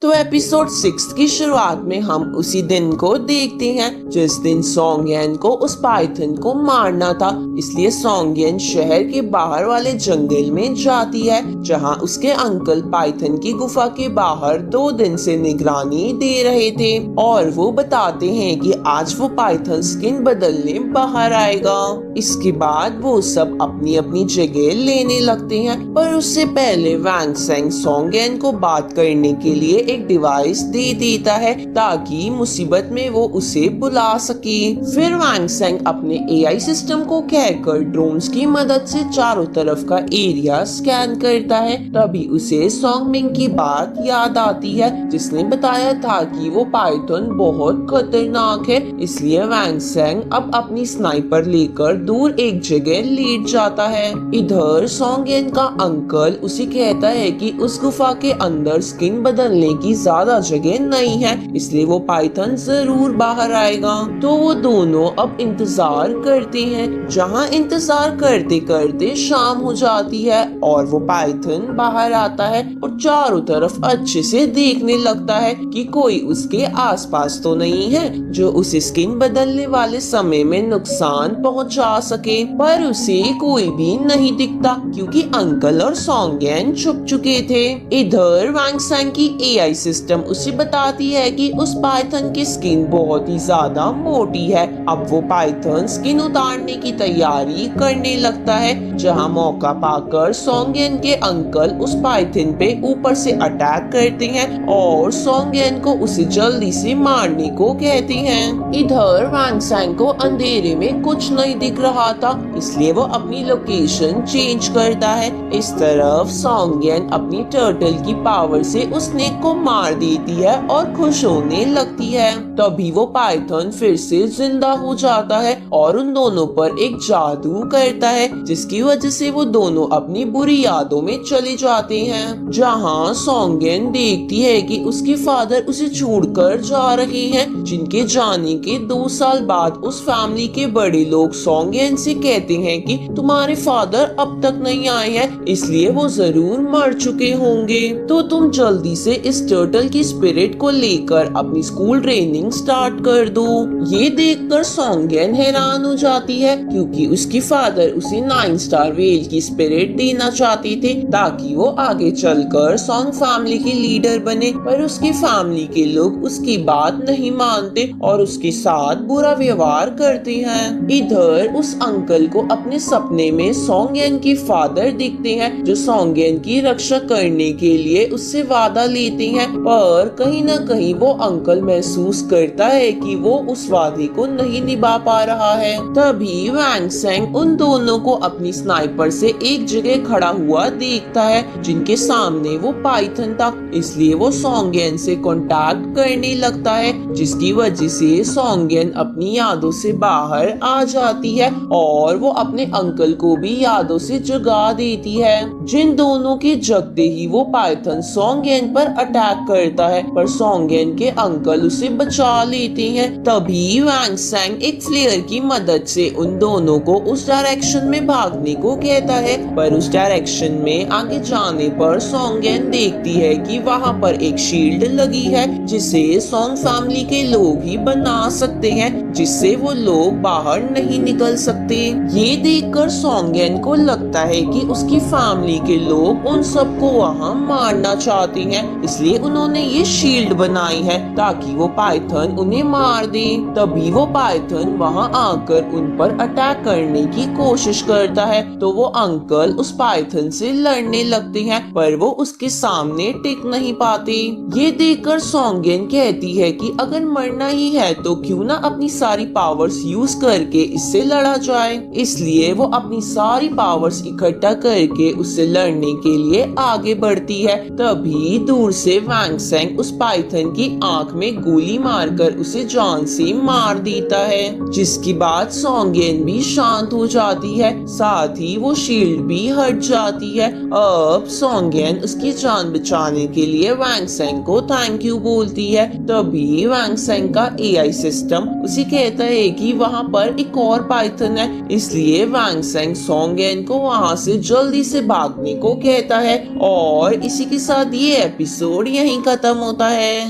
तो एपिसोड 6 की शुरुआत में हम उसी दिन को देखते हैं जिस दिन सोंगयन को उस पाइथन को मारना था। इसलिए सोंगयन शहर के बाहर वाले जंगल में जाती है जहां उसके अंकल पाइथन की गुफा के बाहर 2 दिन से निगरानी दे रहे थे और वो बताते हैं कि आज वो पाइथन स्किन बदलने बाहर आएगा। इसके बाद वो सब अपनी अपनी जगह लेने लगते हैं, पर उससे पहले वांग सेंग सोंगयन को बात करने के लिए एक डिवाइस दे देता है ताकि मुसीबत में वो उसे बुला सके। फिर वांग सेंग अपने एआई सिस्टम को कहकर ड्रोन्स की मदद से चारों तरफ का एरिया स्कैन करता है। तभी उसे सोंगमिंग की बात याद आती है जिसने बताया था कि वो पाइथन बहुत खतरनाक है। इसलिए वांग सेंग अब अपनी स्नाइपर लेकर दूर एक जगह लेट जाता है। इधर सोंगयन का अंकल उसे कहता है कि उस गुफा के अंदर स्किन बदलने की ज्यादा जगह नहीं है, इसलिए वो पाइथन जरूर बाहर आएगा। तो वो दोनों अब इंतजार करते हैं। जहाँ इंतजार करते करते शाम हो जाती है और वो पाइथन बाहर आता है और चारों तरफ अच्छे से देखने लगता है कि कोई उसके आसपास तो नहीं है जो उसे स्किन बदलने वाले समय में नुकसान पहुंचा सके, पर उसे कोई भी नहीं दिखता क्योंकि अंकल और सोंगयन छुप चुके थे। इधर वांग सेंग की एआई सिस्टम उसे बताती है कि उस पाइथन की स्किन बहुत ही ज्यादा मोटी है। अब वो पाइथन स्किन उतारने की तैयारी करने लगता है जहां मौका पाकर सोंगयन के अंकल उस पाइथन पे ऊपर से अटैक करते हैं और सोंगयन को उसे जल्दी से मारने को कहते हैं। इधर वांग सेंग को अंधेरे में कुछ नहीं दिख रहा था, इसलिए वो अपनी लोकेशन चेंज करता है। इस तरफ सोंगयन अपनी टर्टल की पावर से उस स्नेक को मार देती है और खुश होने लगती है। तभी वो पाइथन फिर से जिंदा हो जाता है और उन दोनों पर एक जादू करता है जिसकी वजह से वो दोनों अपनी बुरी यादों में चले जाते हैं। जहाँ सोंगयन देखती है कि उसके फादर उसे छोड़कर जा रहे हैं, जिनके जाने के 2 साल बाद उस फैमिली के बड़े लोग सोंगयन से कहते हैं कि तुम्हारे फादर अब तक नहीं आए हैं, इसलिए वो जरूर मर चुके होंगे, तो तुम जल्दी से इस टर्टल की स्पिरिट को लेकर अपनी स्कूल ट्रेनिंग स्टार्ट कर दो। ये देखकर सोंगयन हैरान हो जाती है क्योंकि उसकी फादर उसे 9 स्टार व्हेल की स्पिरिट देना चाहते थे ताकि वो आगे चलकर सोंग फैमिली के लीडर बने, पर उसकी फैमिली के लोग उसकी बात नहीं मानते और उसके साथ बुरा व्यवहार करते हैं। इधर उस अंकल को अपने सपने में सोंगयन की फादर दिखते हैं जो सोंगयन की रक्षा करने के लिए उससे वादा लेते हैं, पर कहीं न कहीं वो अंकल महसूस करता है कि वो उस वादे को नहीं निभा पा रहा है। तभी वांग सेंग उन दोनों को अपनी स्नाइपर से एक जगह खड़ा हुआ देखता है जिनके सामने वो पाइथन था, इसलिए वो सोंगयन से कांटेक्ट करने लगता है जिसकी वजह से सोंगयन अपनी यादों से बाहर आ जाती है और वो अपने अंकल को भी यादों से जगा देती है। जिन दोनों के जगते ही वो पाइथन सोंगयन पर अटैक करता है, पर सोंगयन के अंकल उसे बचा लेते हैं। तभी वांग सेंग एक फ्लेयर की मदद से उन दोनों को उस डायरेक्शन में भागने को कहता है, पर उस डायरेक्शन में आगे जाने पर सोंगयन देखती है कि वहाँ पर एक शील्ड लगी है जिसे सोंग फैमिली के लोग ही बना सकते हैं, जिससे वो लोग बाहर नहीं निकल सकते। ये देखकर सोंगयन को लगता है कि उसकी फैमिली के लोग उन सबको वहाँ मारना चाहते हैं, इसलिए उन्होंने ये शील्ड बनाई है ताकि वो पाइथन उन्हें मार दे। तभी वो पाइथन वहाँ आकर उन पर अटैक करने की कोशिश करता है, तो वो अंकल उस पाइथन से लड़ने लगते हैं, पर वो उसके सामने टिक नहीं पाते। ये देखकर सोंगयन कहती है कि अगर मरना ही है तो क्यों ना अपनी सारी पावर्स यूज करके इससे लड़ा जाए। इसलिए वो अपनी सारी पावर्स इकट्ठा करके उससे लड़ने के लिए आगे बढ़ती है। तभी दूर से वांग सेंग उस पाइथन की आंख में गोली मारकर उसे जान से मार देता है, जिसके बाद सोंगयन भी शांत हो जाती है, साथ ही वो शील्ड भी हट जाती है। अब सोंगयन उसकी जान बचाने के लिए वांग सेंग को थैंक यू बोलती है। तभी वांग सेंग का एआई सिस्टम उसे कहता है कि वहाँ पर एक और पाइथन है, इसलिए वांग सेंग सोंगयन को वहाँ से जल्दी से भागने को कहता है और इसी के साथ ये एपिसोड यहीं खत्म होता है।